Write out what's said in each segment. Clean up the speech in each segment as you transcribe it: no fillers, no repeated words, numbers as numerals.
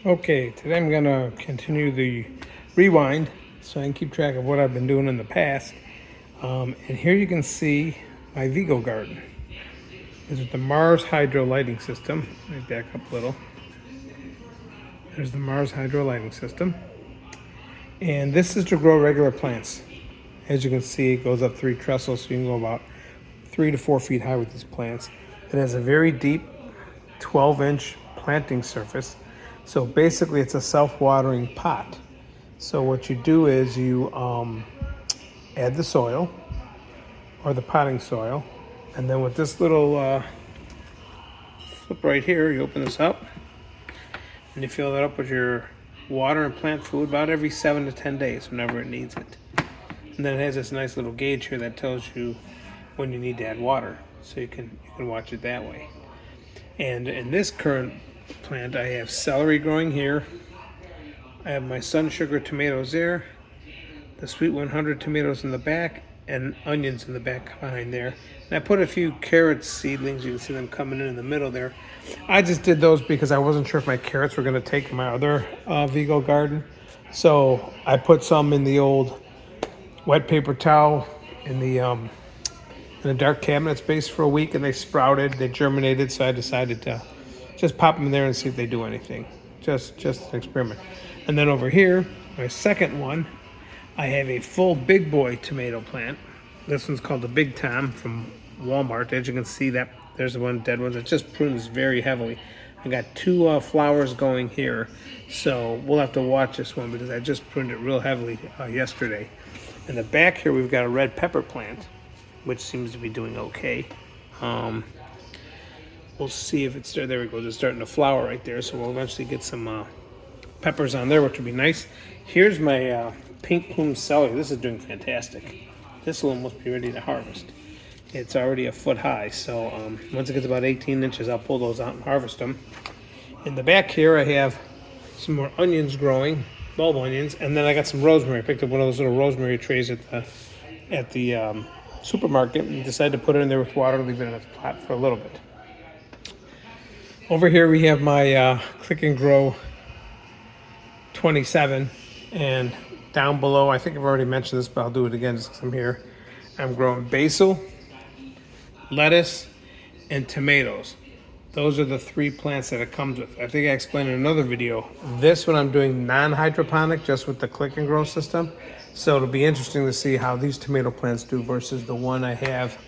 Okay, today I'm gonna continue the rewind so I can keep track of what I've been doing in the past. And here you can see my VegoGarden. This is the Mars Hydro lighting system. Let me back up a little. There's the Mars Hydro lighting system. And this is to grow regular plants. As you can see, it goes up 3 trestles, so you can go about 3 to 4 feet high with these plants. It has a very deep 12-inch planting surface. So basically it's a self-watering pot. So what you do is you add the soil or the potting soil, and then with this little flip right here, you open this up and you fill that up with your water and plant food about every 7 to 10 days whenever it needs it. And then it has this nice little gauge here that tells you when you need to add water, so you can watch it that way. And in this current plant, I have celery growing here. I have my sun sugar tomatoes there, the sweet 100 tomatoes in the back, and onions in the back behind there. And I put a few carrot seedlings. You can see them coming in the middle there. I just did those because I wasn't sure if my carrots were going to take my other VegoGarden. So I put some in the old wet paper towel in the dark cabinet space for a week, and they sprouted, they germinated, so I decided to just pop them in there and see if they do anything. Just an experiment. And then over here, my second one, I have a full big boy tomato plant. This one's called the Big Tom from Walmart. As you can see, that there's the one dead one that just prunes very heavily. I got 2 flowers going here, so we'll have to watch this one because I just pruned it real heavily yesterday. In the back here, we've got a red pepper plant, which seems to be doing okay. We'll see if it's there. There we go. It's starting to flower right there, so we'll eventually get some peppers on there, which would be nice. Here's my pink plume celery. This is doing fantastic. This will almost be ready to harvest. It's already a foot high, so once it gets about 18 inches, I'll pull those out and harvest them. In the back here, I have some more onions growing, bulb onions, and then I got some rosemary. I picked up one of those little rosemary trays at the supermarket and decided to put it in there with water, leave it in its pot for a little bit. Over here we have my Click and Grow 27, and down below, I think I've already mentioned this, but I'll do it again just because I'm here. I'm growing basil, lettuce, and tomatoes. Those are the 3 plants that it comes with. I think I explained in another video. This one I'm doing non-hydroponic, just with the Click and Grow system. So it'll be interesting to see how these tomato plants do versus the one I have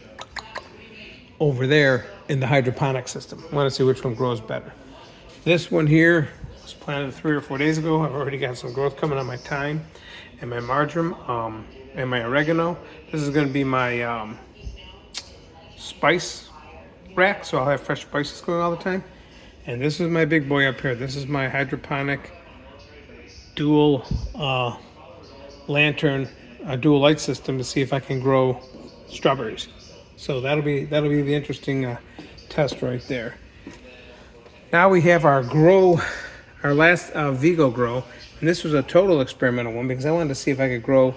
over there in the hydroponic system. I want to see which one grows better. This one here was planted 3 or 4 days ago. I've already got some growth coming on my thyme and my marjoram and my oregano. This is going to be my spice rack, so I'll have fresh spices going all the time. And this is my big boy up here. This is my hydroponic dual lantern dual light system to see if I can grow strawberries. So that'll be the interesting test right there. Now we have our last VegoGrow, and this was a total experimental one because I wanted to see if I could grow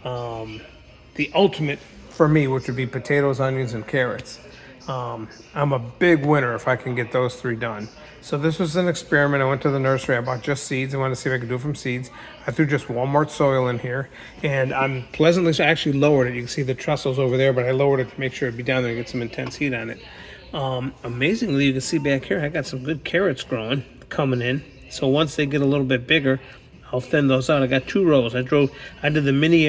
the ultimate for me, which would be potatoes, onions, and carrots. I'm a big winner if I can get those 3 done. So this was an experiment. I went to the nursery. I bought just seeds. I wanted to see if I could do it from seeds. I threw just Walmart soil in here, and I'm pleasantly, I actually lowered it. You can see the trestles over there, but I lowered it to make sure it'd be down there and get some intense heat on it. Amazingly, you can see back here, I got some good carrots growing, coming in. So once they get a little bit bigger, I'll thin those out. I got 2 rows. I did the mini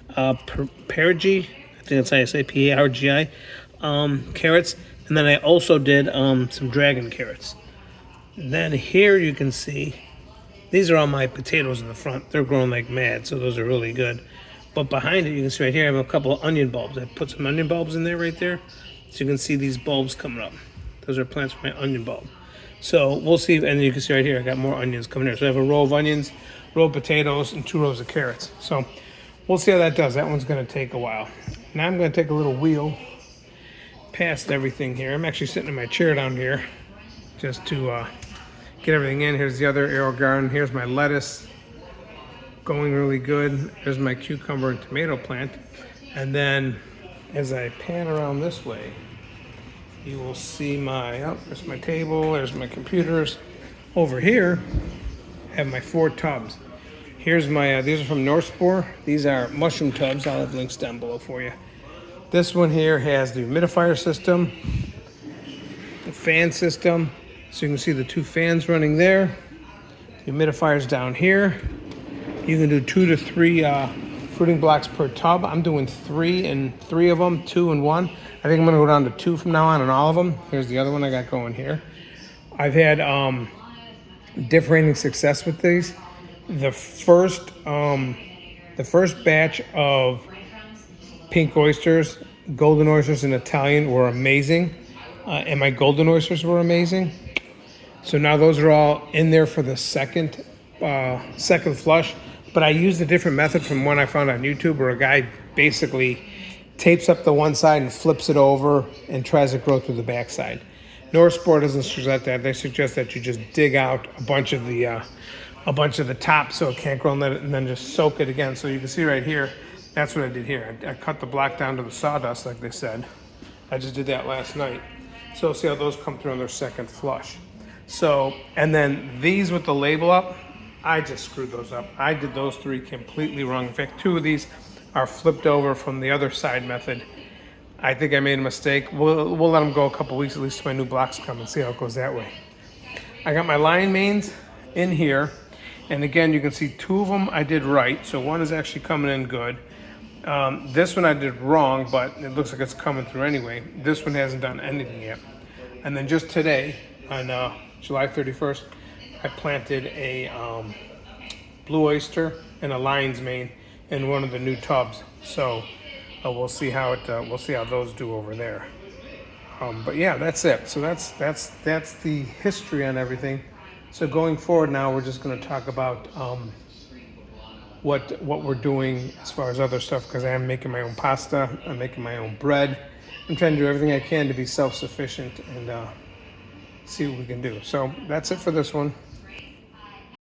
Perigi, I think that's how you say P-A-R-G-I, carrots, and then I also did some dragon carrots. And then here you can see, these are all my potatoes in the front. They're growing like mad, so those are really good. But behind it, you can see right here, I have a couple of onion bulbs. I put some onion bulbs in there right there, so you can see these bulbs coming up. Those are plants for my onion bulb. So we'll see, and you can see right here, I got more onions coming here. So I have a row of onions, row of potatoes, and 2 rows of carrots. So we'll see how that does. That one's gonna take a while. Now I'm gonna take a little wheel past everything here. I'm actually sitting in my chair down here just to get everything in. Here's the other arrow garden. Here's my lettuce going really good. There's my cucumber and tomato plant. And then as I pan around this way, you will see there's my table, there's my computers. Over here, have my 4 tubs. Here's my, these are from North Spore. These are mushroom tubs. I'll have links down below for you. This one here has the humidifier system, the fan system. So you can see the 2 fans running there. The humidifiers down here. You can do 2 to 3 fruiting blocks per tub. I'm doing 3 and 3 of them, 2 and 1. I think I'm gonna go down to 2 from now on all of them. Here's the other one I got going here. I've had differing success with these. The first batch of pink oysters, golden oysters in Italian were amazing. And my golden oysters were amazing. So now those are all in there for the second flush. But I used a different method from one I found on YouTube where a guy basically tapes up the one side and flips it over and tries to grow through the backside. North Spore doesn't suggest that. They suggest that you just dig out a bunch of the top so it can't grow and then just soak it again. So you can see right here, that's what I did here. I cut the block down to the sawdust like they said. I just did that last night. So see how those come through on their second flush. So, and then these with the label up, I just screwed those up. I did those 3 completely wrong. In fact, 2 of these are flipped over from the other side method. I think I made a mistake. We'll let them go a couple weeks at least till my new blocks come and see how it goes that way. I got my line mains in here. And again, you can see 2 of them I did right. So 1 is actually coming in good. This one I did wrong, but it looks like it's coming through anyway. This one hasn't done anything yet. And then just today, on July 31st, I planted a blue oyster and a lion's mane in one of the new tubs. So we'll see how those do over there. But yeah, that's it. So that's the history on everything. So going forward now, we're just going to talk about what we're doing as far as other stuff, because I am making my own pasta. I'm making my own bread. I'm trying to do everything I can to be self-sufficient and see what we can do. So that's it for this one.